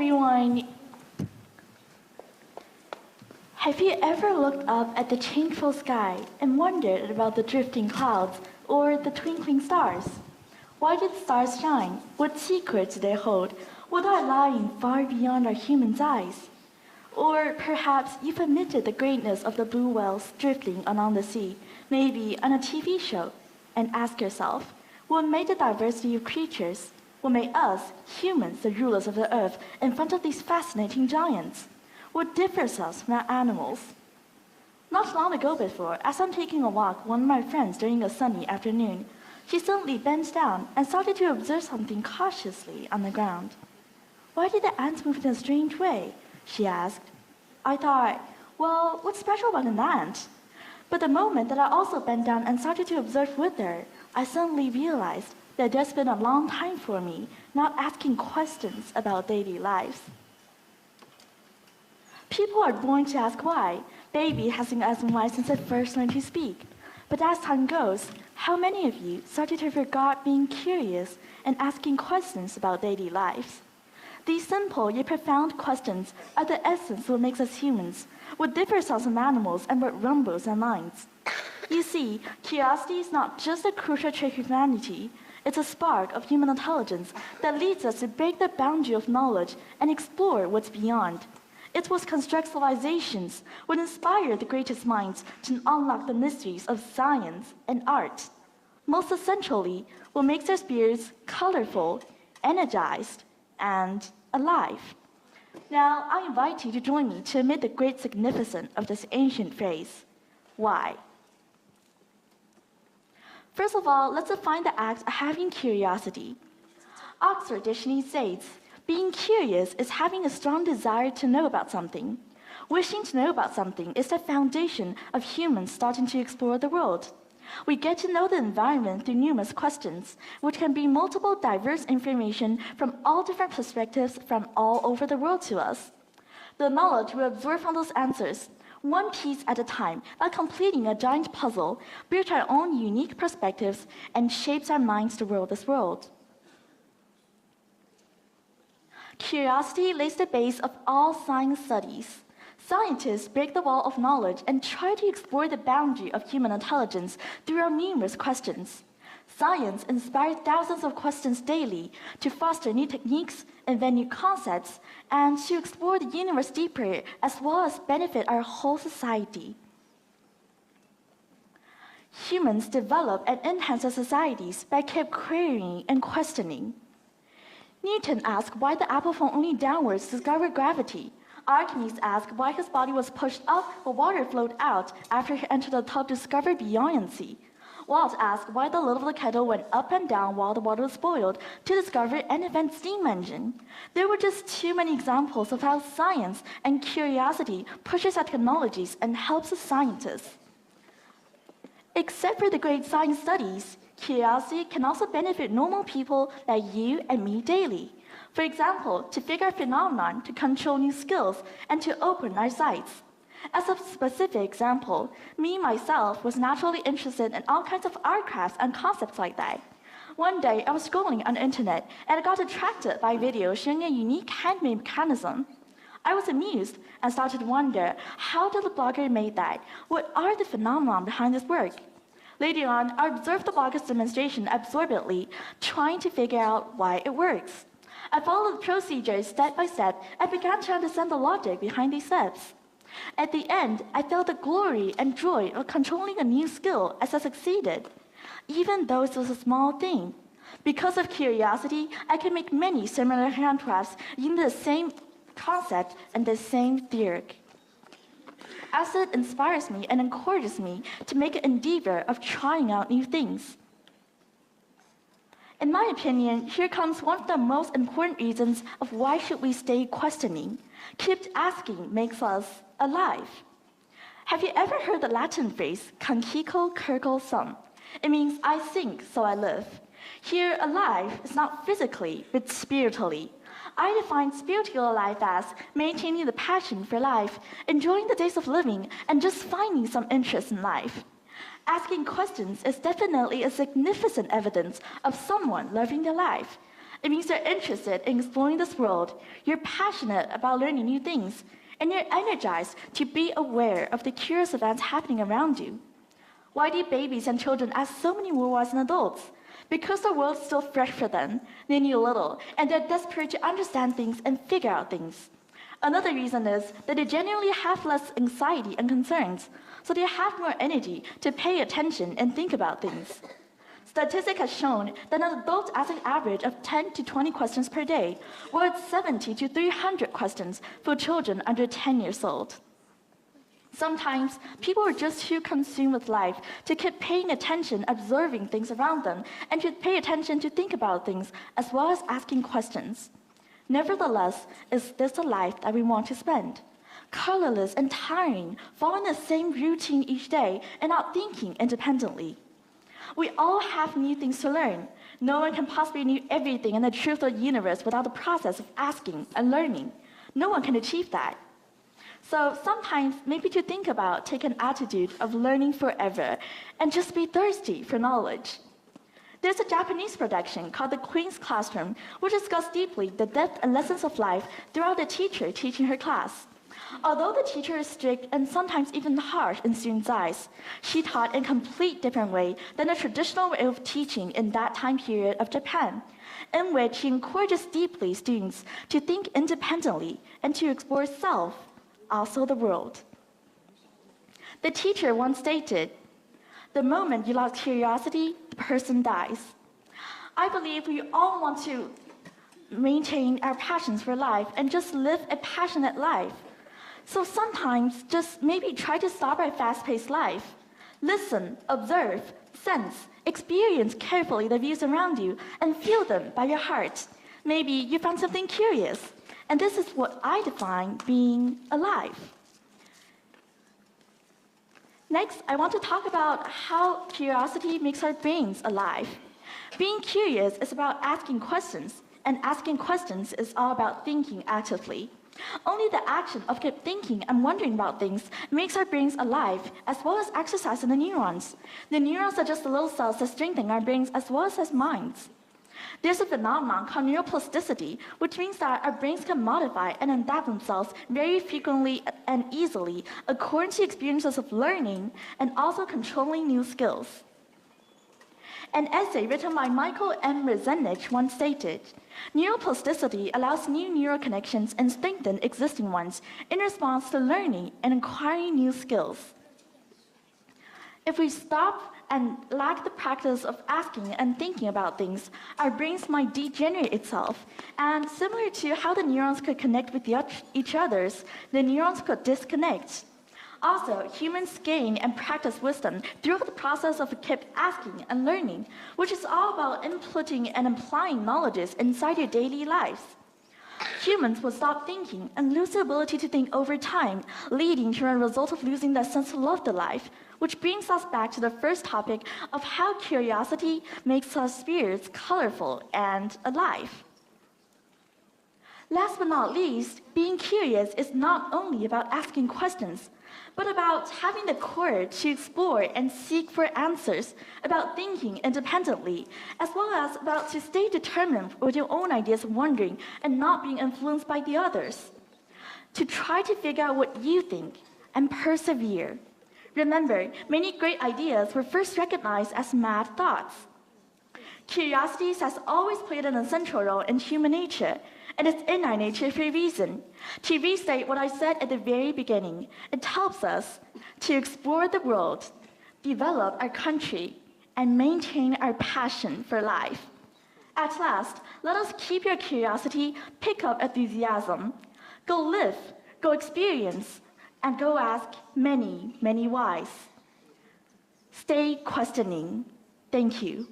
everyone. Have you ever looked up at the changeful sky and wondered about the drifting clouds or the twinkling stars? Why do the stars shine? What secrets do they hold? What are lying far beyond our human eyes? Or perhaps you've admitted the greatness of the blue whales drifting along the sea, maybe on a TV show, and ask yourself, what made the diversity of creatures? What made us, humans, the rulers of the earth, in front of these fascinating giants? What differs us from our animals? Not long ago before, as I'm taking a walk with one of my friends during a sunny afternoon, she suddenly bent down and started to observe something cautiously on the ground. Why did the ants move in a strange way? She asked. I thought, well, what's special about an ant? But the moment that I also bent down and started to observe with her, I suddenly realized that there's been a long time for me not asking questions about daily lives. People are born to ask why. Baby hasn't asked why since they first learned to speak. But as time goes, how many of you started to forget being curious and asking questions about daily lives? These simple yet profound questions are the essence of what makes us humans, what differs us from animals, and what rumbles our minds. You see, curiosity is not just a crucial trait of humanity, it's a spark of human intelligence that leads us to break the boundary of knowledge and explore what's beyond. It's what constructs civilizations, what inspires the greatest minds to unlock the mysteries of science and art. Most essentially, what makes our spirits colorful, energized, and alive. Now, I invite you to join me to admit the great significance of this ancient phrase, why? First of all, let's define the act of having curiosity. Oxford Dictionary states, being curious is having a strong desire to know about something. Wishing to know about something is the foundation of humans starting to explore the world. We get to know the environment through numerous questions, which can bring multiple diverse information from all different perspectives from all over the world to us. The knowledge we absorb from those answers, one piece at a time, like completing a giant puzzle, builds our own unique perspectives and shapes our minds toward this world. Curiosity lays the base of all science studies. Scientists break the wall of knowledge and try to explore the boundary of human intelligence through our numerous questions. Science inspires thousands of questions daily to foster new techniques, invent new concepts, and to explore the universe deeper as well as benefit our whole society. Humans develop and enhance their societies by kept querying and questioning. Newton asked why the apple fell only downwards to discover gravity. Archimedes asked why his body was pushed up while water flowed out after he entered the tub to discover buoyancy. Watt asked why the lid of the kettle went up and down while the water was boiled to discover and invent steam engine. There were just too many examples of how science and curiosity pushes our technologies and helps the scientists. Except for the great science studies, curiosity can also benefit normal people like you and me daily. For example, to figure out phenomenon, to control new skills, and to open our sights. As a specific example, me myself was naturally interested in all kinds of art crafts and concepts like that. One day, I was scrolling on the internet and I got attracted by videos showing a unique handmade mechanism. I was amused and started to wonder, how did the blogger make that? What are the phenomena behind this work? Later on, I observed the blogger's demonstration absorbedly, trying to figure out why it works. I followed the procedure step by step and began to understand the logic behind these steps. At the end, I felt the glory and joy of controlling a new skill as I succeeded, even though it was a small thing. Because of curiosity, I can make many similar handcrafts using the same concept and the same theory. As it inspires me and encourages me to make an endeavor of trying out new things. In my opinion, here comes one of the most important reasons of why should we stay questioning. Keep asking makes us alive. Have you ever heard the Latin phrase, "Concico curgo sum"? It means I think, so I live. Here, alive is not physically, but spiritually. I define spiritual life as maintaining the passion for life, enjoying the days of living, and just finding some interest in life. Asking questions is definitely a significant evidence of someone loving their life. It means you're interested in exploring this world, you're passionate about learning new things, and you're energized to be aware of the curious events happening around you. Why do babies and children ask so many more whys than adults? Because the world's still fresh for them, they need little, and they're desperate to understand things and figure out things. Another reason is that they genuinely have less anxiety and concerns, so they have more energy to pay attention and think about things. Statistics have shown that an adult asks an average of 10 to 20 questions per day, while it's 70 to 300 questions for children under 10 years old. Sometimes, people are just too consumed with life to keep paying attention, observing things around them, and to pay attention to think about things, as well as asking questions. Nevertheless, is this a life that we want to spend? Colorless and tiring, following the same routine each day and not thinking independently. We all have new things to learn. No one can possibly know everything in the truth of the universe without the process of asking and learning. No one can achieve that. So sometimes, maybe to think about, take an attitude of learning forever and just be thirsty for knowledge. There's a Japanese production called The Queen's Classroom, which discusses deeply the depth and lessons of life throughout the teacher teaching her class. Although the teacher is strict and sometimes even harsh in students' eyes, she taught in a complete different way than the traditional way of teaching in that time period of Japan, in which she encourages deeply students to think independently and to explore self, also the world. The teacher once stated, "The moment you lose curiosity, the person dies." I believe we all want to maintain our passions for life and just live a passionate life. So sometimes, just maybe try to stop our fast-paced life. Listen, observe, sense, experience carefully the views around you, and feel them by your heart. Maybe you found something curious, and this is what I define being alive. Next, I want to talk about how curiosity makes our brains alive. Being curious is about asking questions, and asking questions is all about thinking actively. Only the action of keep thinking and wondering about things makes our brains alive, as well as exercising the neurons. The neurons are just the little cells that strengthen our brains as well as minds. There's a phenomenon called neuroplasticity, which means that our brains can modify and adapt themselves very frequently and easily according to experiences of learning and also controlling new skills. An essay written by Michael M. Rezenich once stated, "Neuroplasticity allows new neural connections and strengthen existing ones in response to learning and acquiring new skills." If we stop and lack the practice of asking and thinking about things, our brains might degenerate itself. And similar to how the neurons could connect with each other, the neurons could disconnect. Also, humans gain and practice wisdom through the process of keep asking and learning, which is all about inputting and applying knowledges inside your daily lives. Humans will stop thinking and lose the ability to think over time, leading to a result of losing that sense of love to life, which brings us back to the first topic of how curiosity makes our spirits colorful and alive. Last but not least, being curious is not only about asking questions, but about having the courage to explore and seek for answers, about thinking independently, as well as about to stay determined with your own ideas, wondering and not being influenced by the others. To try to figure out what you think and persevere. Remember, many great ideas were first recognized as mad thoughts. Curiosity has always played an essential role in human nature, and it's in our nature for a reason. To restate what I said at the very beginning, it helps us to explore the world, develop our country, and maintain our passion for life. At last, let us keep your curiosity, pick up enthusiasm. Go live, go experience, and go ask many, many whys. Stay questioning. Thank you.